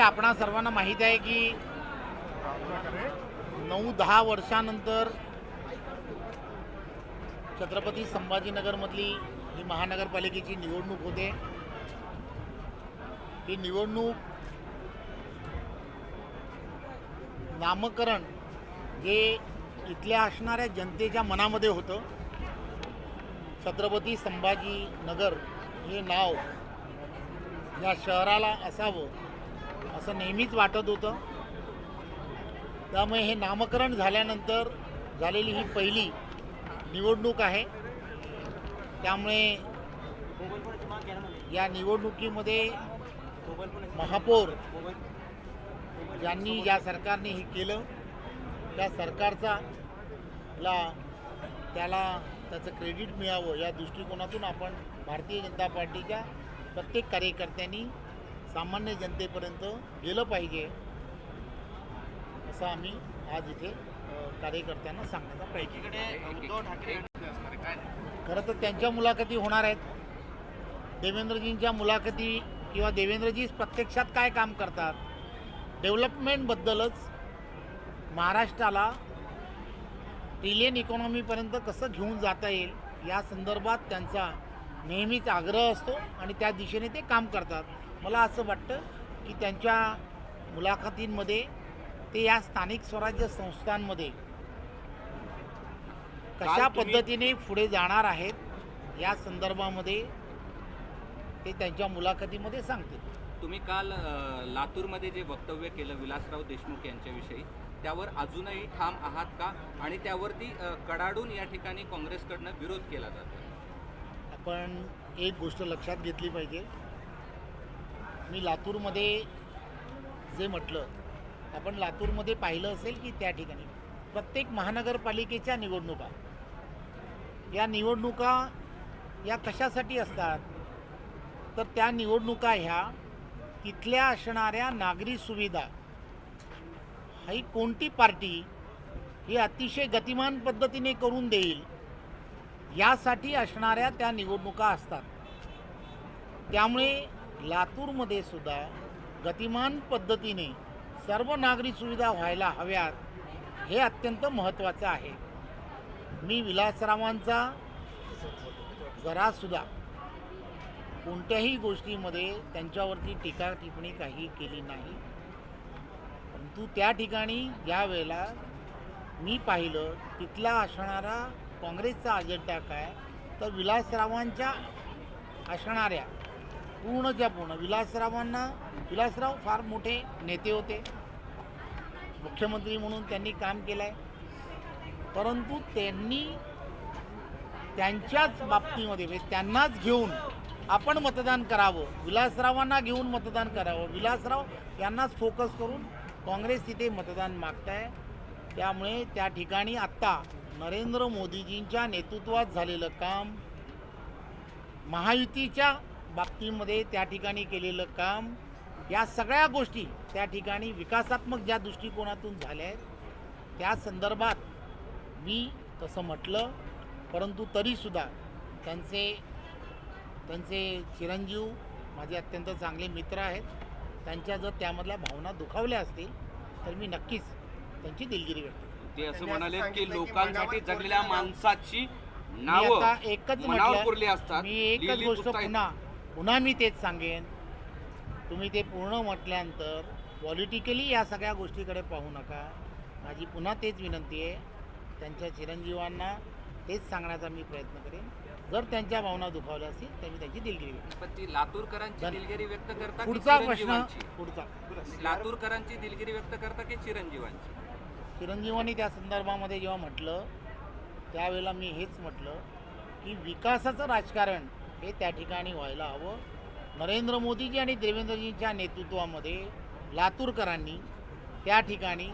आपणा सर्वांना माहीत आहे की 9-10 वर्षानंतर छत्रपती संभाजीनगरमधली ही महानगरपालिकेची निवडणूक होते। ही निवडणूक नामकरण जे इथल्या असणाऱ्या जनतेच्या मनामध्ये होतं। छत्रपती संभाजीनगर हे नाव या शहराला असावं असं नेहमीच वाटत होतं। त्यामुळे हे नामकरण झाल्यानंतर झालेली ही पहिली निवडणूक आहे। त्यामुळे या निवडणुकीमध्ये महापौर ज्यांनी या सरकारने हे केलं त्या सरकारचा त्याला त्याचं क्रेडिट मिळावं या दृष्टिकोनातून आपण भारतीय जनता पार्टीच्या प्रत्येक कार्यकर्त्यांनी सामान्य जनतेपर्यंत गेलं पाहिजे असं आम्ही आज इथे कार्यकर्त्यांना सांगण्याचा प्रयत्न केला। खरं तर त्यांच्या मुलाखती होणार आहेत। देवेंद्रजींच्या मुलाखती किंवा देवेंद्रजी प्रत्यक्षात काय काम करतात, डेव्हलपमेंटबद्दलच महाराष्ट्राला ट्रिलियन इकॉनॉमीपर्यंत कसं घेऊन जाता येईल या संदर्भात त्यांचा नेहमीच आग्रह असतो आणि त्या दिशेने ते काम करतात। मला असं वाटतं की त्यांच्या मुलाखतींमध्ये ते या स्थानिक स्वराज्य संस्थांमध्ये कशा पद्धतीने पुढे जाणार आहेत या संदर्भामध्ये ते त्यांच्या मुलाखतीमध्ये सांगतील। तुम्ही काल लातूरमध्ये जे वक्तव्य केलं विलासराव देशमुख यांच्याविषयी त्यावर अजूनही ठाम आहात का आणि त्यावरती कडाडून या ठिकाणी काँग्रेसकडनं विरोध केला जातो? आपण एक गोष्ट लक्षात घेतली पाहिजे। मी लातूरमध्ये जे म्हटलं, आपण लातूरमध्ये पाहिलं असेल की त्या ठिकाणी प्रत्येक महानगरपालिकेच्या निवडणुका या कशासाठी असतात तर त्या निवडणुका ह्या तिथल्या असणाऱ्या नागरी सुविधा ही कोणती पार्टी ही अतिशय गतिमान पद्धतीने करून देईल यासाठी असणाऱ्या त्या निवडणुका असतात। त्यामुळे लातूरमध्ये सुद्धा गतिमान पद्धतीने सर्व नागरी सुविधा व्हायला हव्यात हे अत्यंत महत्त्वाचं आहे। मी विलासरावांचा जरासुद्धा कोणत्याही गोष्टीमध्ये त्यांच्यावरती टीका टिप्पणी काही केली नाही, परंतु त्या ठिकाणी ज्या वेळेला मी पाहिलं तिथला असणारा काँग्रेसचा अजेंडा काय तर विलासरावांच्या असणाऱ्या पूर्णच्या पूर्ण विलासराव फार मोठे नेते होते, मुख्यमंत्री म्हणून त्यांनी काम केलं आहे, परंतु त्यांनी त्यांच्याच बाबतीमध्ये म्हणजे त्यांनाच घेऊन आपण मतदान करावं, विलासरावांना घेऊन मतदान करावं, विलासराव यांनाच फोकस करून काँग्रेस तिथे मतदान मागताय। त्यामुळे त्या ठिकाणी आत्ता नरेंद्र मोदीजींच्या नेतृत्वात झालेलं काम, महायुतीच्या बाबतीमध्ये त्या ठिकाणी केलेलं काम, या सगळ्या गोष्टी त्या ठिकाणी विकासात्मक ज्या दृष्टिकोनातून झाल्या आहेत त्या संदर्भात मी तसं म्हटलं, परंतु तरीसुद्धा त्यांचे चिरंजीव माझे अत्यंत चांगले मित्र आहेत, त्यांच्या जर त्यामधल्या भावना दुखावल्या असतील तर मी नक्कीच त्यांची दिलगिरी व्यक्त करतो। ते असं म्हणाले की लोकांसाठी जगलेल्या माणसाची आता एकच म्हटलं, मी एकच गोष्ट पुन्हा मी तेच सांगेन, तुम्ही ते पूर्ण म्हटल्यानंतर पॉलिटिकली या सगळ्या गोष्टीकडे पाहू नका। माझी पुन्हा तेच विनंती आहे, त्यांच्या चिरंजीवांना तेच सांगण्याचा मी प्रयत्न करेन, जर त्यांच्या भावना दुखावल्या असतील तर मी त्यांची दिलगिरी व्यक्त पण ती लातूरकरांची दिलगिरी व्यक्त करता पुढचा प्रश्न लातूरकरांची दिलगिरी व्यक्त करता की चिरंजीवांची? चिरंजीवांनी त्या संदर्भामध्ये जेव्हा म्हटलं त्यावेळेला मी हेच म्हटलं की विकासाचं राजकारण हे त्या ठिकाणी व्हायला हवं। नरेंद्र मोदीजी आणि देवेंद्रजींच्या नेतृत्वामध्ये लातूरकरांनी त्या ठिकाणी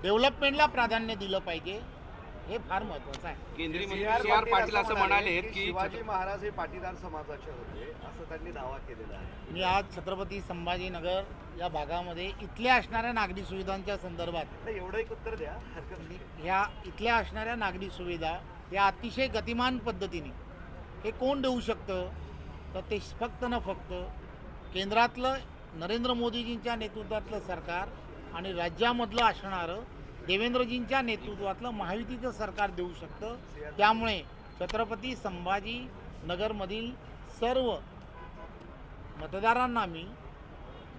डेव्हलपमेंटला प्राधान्य दिलं पाहिजे, हे फार महत्त्वाचं आहे। केंद्रीय मंत्री CR पाटील असं म्हणाले की शिवाजी महाराज हे पाटीदार समाजाचे होते असं त्यांनी दावा केलेला आहे। मी आज छत्रपती संभाजीनगर या भागामध्ये इथल्या असणाऱ्या नागरी सुविधांच्या संदर्भात एवढं एक उत्तर द्या, हरकत नाही। ह्या इथल्या असणाऱ्या नागरी सुविधा या अतिशय गतिमान पद्धतीने हे कोण देऊ शकतं तर ते फक्त केंद्रातलं नरेंद्र मोदीजींच्या नेतृत्वातलं सरकार आणि राज्यामधलं असणारं देवेंद्रजींच्या नेतृत्वातलं महायुतीचं सरकार देऊ शकतं. त्यामुळे छत्रपती संभाजी नगरमधील सर्व मतदारांना मी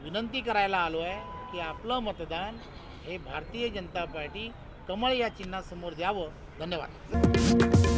विनंती करायला आलो आहे की आपलं मतदान हे भारतीय जनता पार्टी कमळ या चिन्हासमोर द्यावं. धन्यवाद.